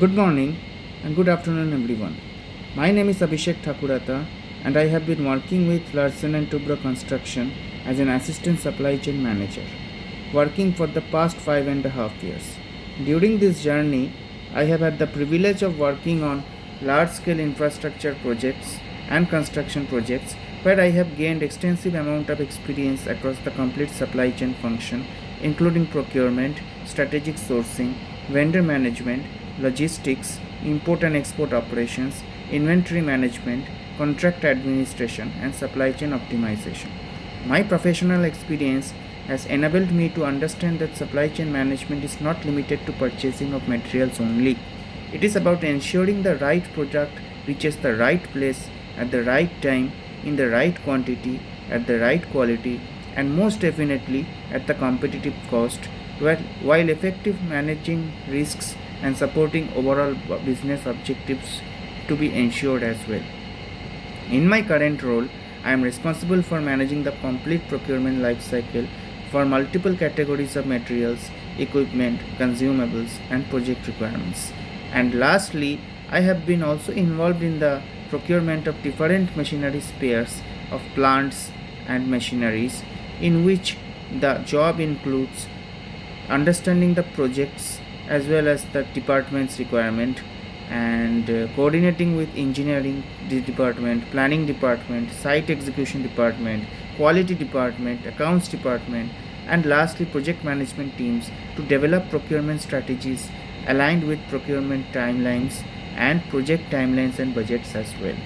Good morning and good afternoon, everyone. My name is Abhishek Thakurata, and I have been working with Larsen and Toubro Construction as an assistant supply chain manager, working for the past 5.5 years. During this journey, I have had the privilege of working on large scale infrastructure projects and construction projects where I have gained extensive amount of experience across the complete supply chain function, including procurement, strategic sourcing, vendor management, logistics, import and export operations, inventory management, contract administration, and supply chain optimization. My professional experience has enabled me to understand that supply chain management is not limited to purchasing of materials only. It is about ensuring the right product reaches the right place at the right time, in the right quantity, at the right quality, and most definitely at the competitive cost, while effective managing risks and supporting overall business objectives to be ensured as well. In my current role, I am responsible for managing the complete procurement life cycle for multiple categories of materials, equipment, consumables, and project requirements. And lastly, I have been also involved in the procurement of different machinery spares of plants and machineries, in which the job includes understanding the projects as well as the department's requirement and coordinating with engineering department, planning department, site execution department, quality department, accounts department, and lastly project management teams to develop procurement strategies aligned with procurement timelines and project timelines and budgets as well.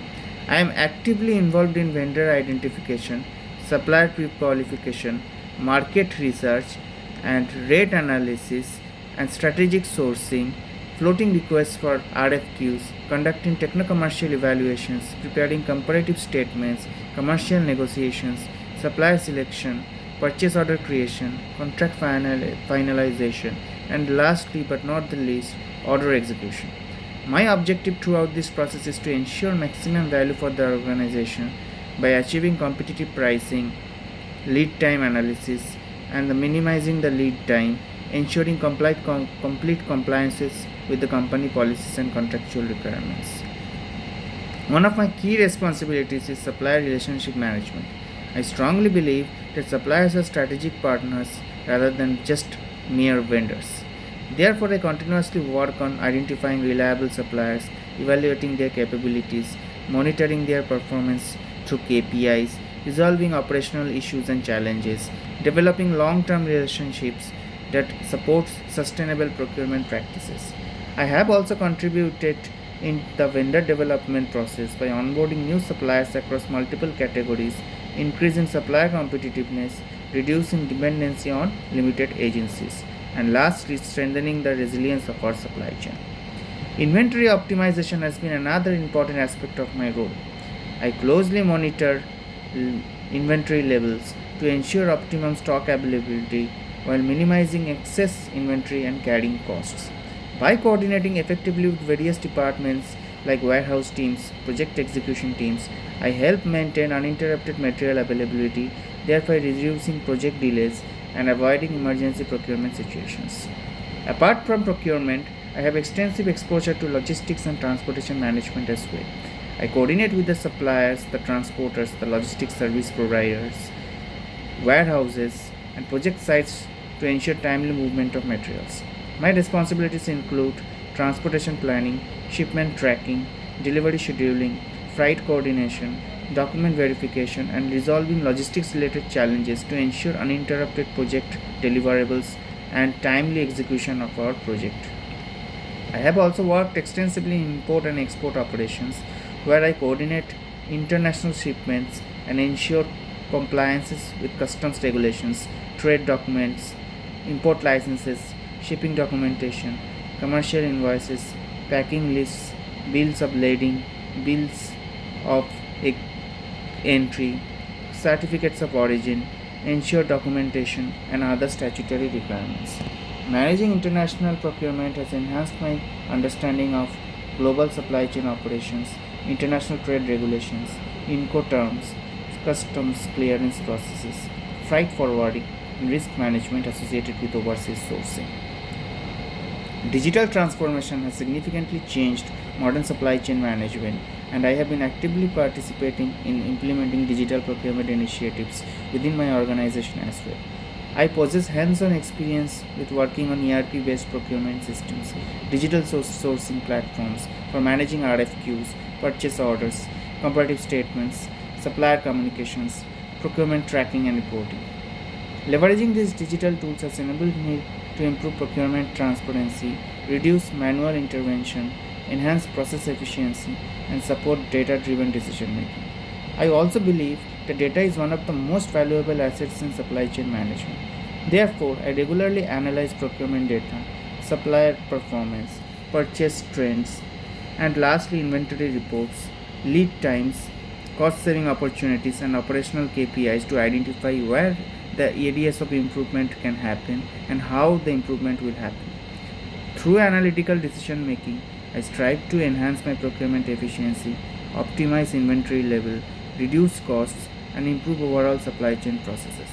I am actively involved in vendor identification, supplier pre-qualification, market research, and rate analysis and strategic sourcing, floating requests for RFQs, conducting techno-commercial evaluations, preparing comparative statements, commercial negotiations, supplier selection, purchase order creation, contract finalization, and lastly but not the least, order execution. My objective throughout this process is to ensure maximum value for the organization by achieving competitive pricing, lead time analysis, and minimizing the lead time, ensuring complete compliances with the company policies and contractual requirements. One of my key responsibilities is supplier relationship management. I strongly believe that suppliers are strategic partners rather than just mere vendors. Therefore, I continuously work on identifying reliable suppliers, evaluating their capabilities, monitoring their performance through KPIs, resolving operational issues and challenges, developing long-term relationships that supports sustainable procurement practices. I have also contributed in the vendor development process by onboarding new suppliers across multiple categories, increasing supplier competitiveness, reducing dependency on limited agencies, and lastly, strengthening the resilience of our supply chain. Inventory optimization has been another important aspect of my role. I closely monitor inventory levels to ensure optimum stock availability while minimizing excess inventory and carrying costs. By coordinating effectively with various departments like warehouse teams, project execution teams, I help maintain uninterrupted material availability, thereby reducing project delays and avoiding emergency procurement situations. Apart from procurement, I have extensive exposure to logistics and transportation management as well. I coordinate with the suppliers, the transporters, the logistics service providers, warehouses, and project sites to ensure timely movement of materials. My responsibilities include transportation planning, shipment tracking, delivery scheduling, freight coordination, document verification, and resolving logistics related challenges to ensure uninterrupted project deliverables and timely execution of our project. I have also worked extensively in import and export operations where I coordinate international shipments and ensure compliances with customs regulations, trade documents, import licenses, shipping documentation, commercial invoices, packing lists, bills of lading, bills of entry, certificates of origin, ensure documentation, and other statutory requirements. Managing international procurement has enhanced my understanding of global supply chain operations, international trade regulations, Incoterms, customs clearance processes, freight forwarding, and risk management associated with overseas sourcing. Digital transformation has significantly changed modern supply chain management, and I have been actively participating in implementing digital procurement initiatives within my organization as well. I possess hands on experience with working on ERP based procurement systems, digital sourcing platforms for managing RFQs, purchase orders, comparative statements, supplier communications, procurement tracking, and reporting. Leveraging these digital tools has enabled me to improve procurement transparency, reduce manual intervention, enhance process efficiency, and support data driven decision making. I also believe that data is one of the most valuable assets in supply chain management. Therefore, I regularly analyze procurement data, supplier performance, purchase trends, and lastly, inventory reports, lead times, cost saving opportunities, and operational KPIs to identify where the areas of improvement can happen and how the improvement will happen. Through analytical decision making, I strive to enhance my procurement efficiency, optimize inventory level, reduce costs, and improve overall supply chain processes.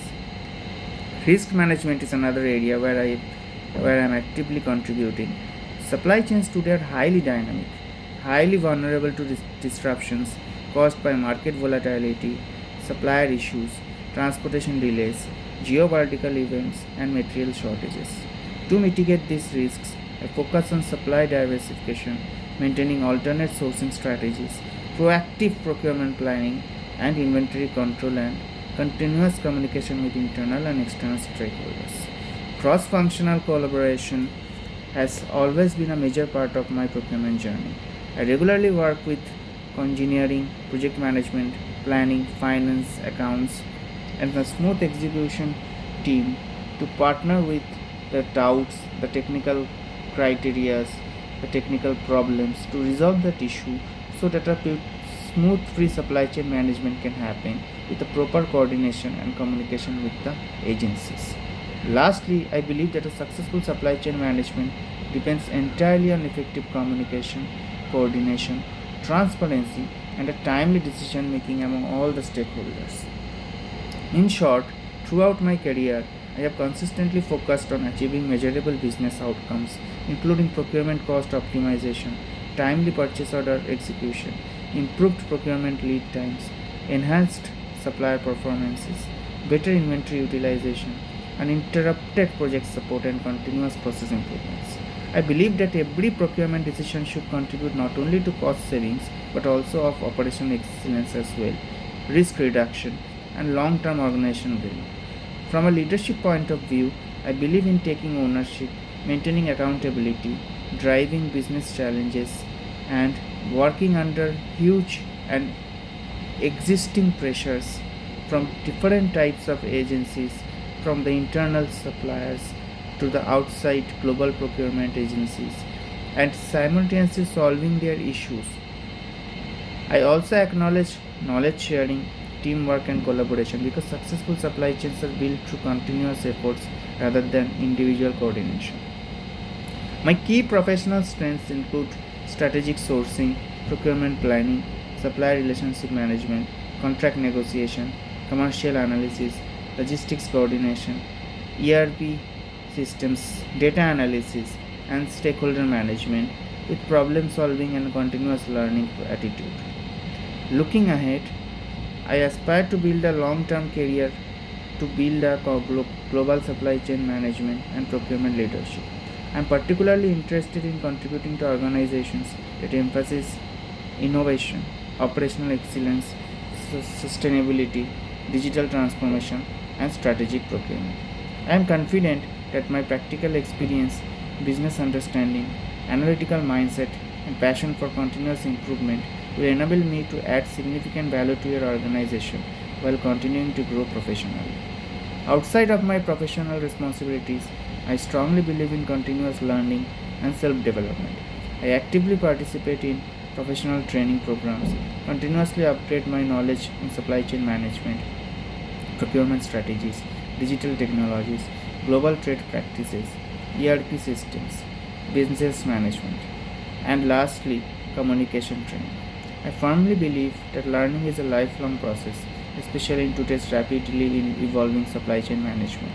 Risk management is another area where I am actively contributing. Supply chains today are highly dynamic, highly vulnerable to disruptions caused by market volatility, supplier issues, transportation delays, geopolitical events, and material shortages. To mitigate these risks, I focus on supply diversification, maintaining alternate sourcing strategies, proactive procurement planning, and inventory control, and continuous communication with internal and external stakeholders. Cross functional collaboration has always been a major part of my procurement journey. I regularly work with engineering, project management, planning, finance, accounts, and the smooth execution team to partner with the doubts, the technical criterias, the technical problems to resolve that issue so that a smooth free supply chain management can happen with the proper coordination and communication with the agencies. Lastly, I believe that a successful supply chain management depends entirely on effective communication, coordination, transparency, and a timely decision making among all the stakeholders. In short, throughout my career, I have consistently focused on achieving measurable business outcomes, including procurement cost optimization, timely purchase order execution, improved procurement lead times, enhanced supplier performances, better inventory utilization, uninterrupted project support, and continuous process improvements. I believe that every procurement decision should contribute not only to cost savings but also of operational excellence as well, risk reduction, and long term organizational value. From a leadership point of view, I believe in taking ownership, maintaining accountability, driving business challenges, and working under huge and existing pressures from different types of agencies, from the internal suppliers to the outside global procurement agencies, and simultaneously solving their issues. I also acknowledge knowledge sharing, teamwork, and collaboration because successful supply chains are built through continuous efforts rather than individual coordination. My key professional strengths include strategic sourcing, procurement planning, supplier relationship management, contract negotiation, commercial analysis, logistics coordination, ERP systems, data analysis, and stakeholder management with problem solving and continuous learning attitude. Looking ahead, I aspire to build a long term career to build a global supply chain management and procurement leadership. I am particularly interested in contributing to organizations that emphasize innovation, operational excellence, sustainability, digital transformation, and strategic procurement. I am confident that my practical experience, business understanding, analytical mindset, and passion for continuous improvement will enable me to add significant value to your organization while continuing to grow professionally. Outside of my professional responsibilities, I strongly believe in continuous learning and self development. I actively participate in professional training programs, continuously upgrade my knowledge in supply chain management, procurement strategies, digital technologies, global trade practices, ERP systems, business management, and lastly, communication training. I firmly believe that learning is a lifelong process, especially in today's rapidly evolving supply chain management.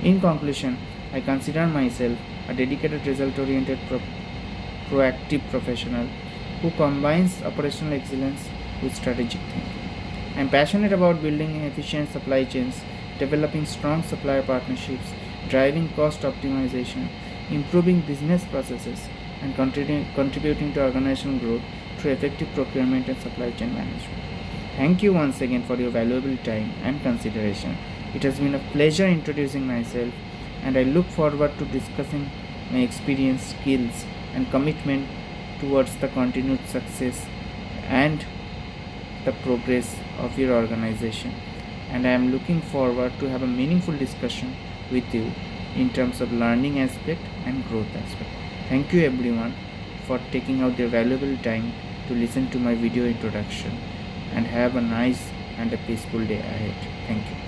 In conclusion, I consider myself a dedicated result-oriented proactive professional who combines operational excellence with strategic thinking. I am passionate about building efficient supply chains, developing strong supplier partnerships, driving cost optimization, improving business processes, and contributing to organizational growth through effective procurement and supply chain management. Thank you once again for your valuable time and consideration. It has been a pleasure introducing myself, and I look forward to discussing my experience, skills, and commitment towards the continued success and the progress of your organization. And I am looking forward to have a meaningful discussion with you in terms of learning aspect and growth aspect. Thank you everyone for taking out their valuable time to listen to my video introduction, and have a nice and a peaceful day ahead. Thank you.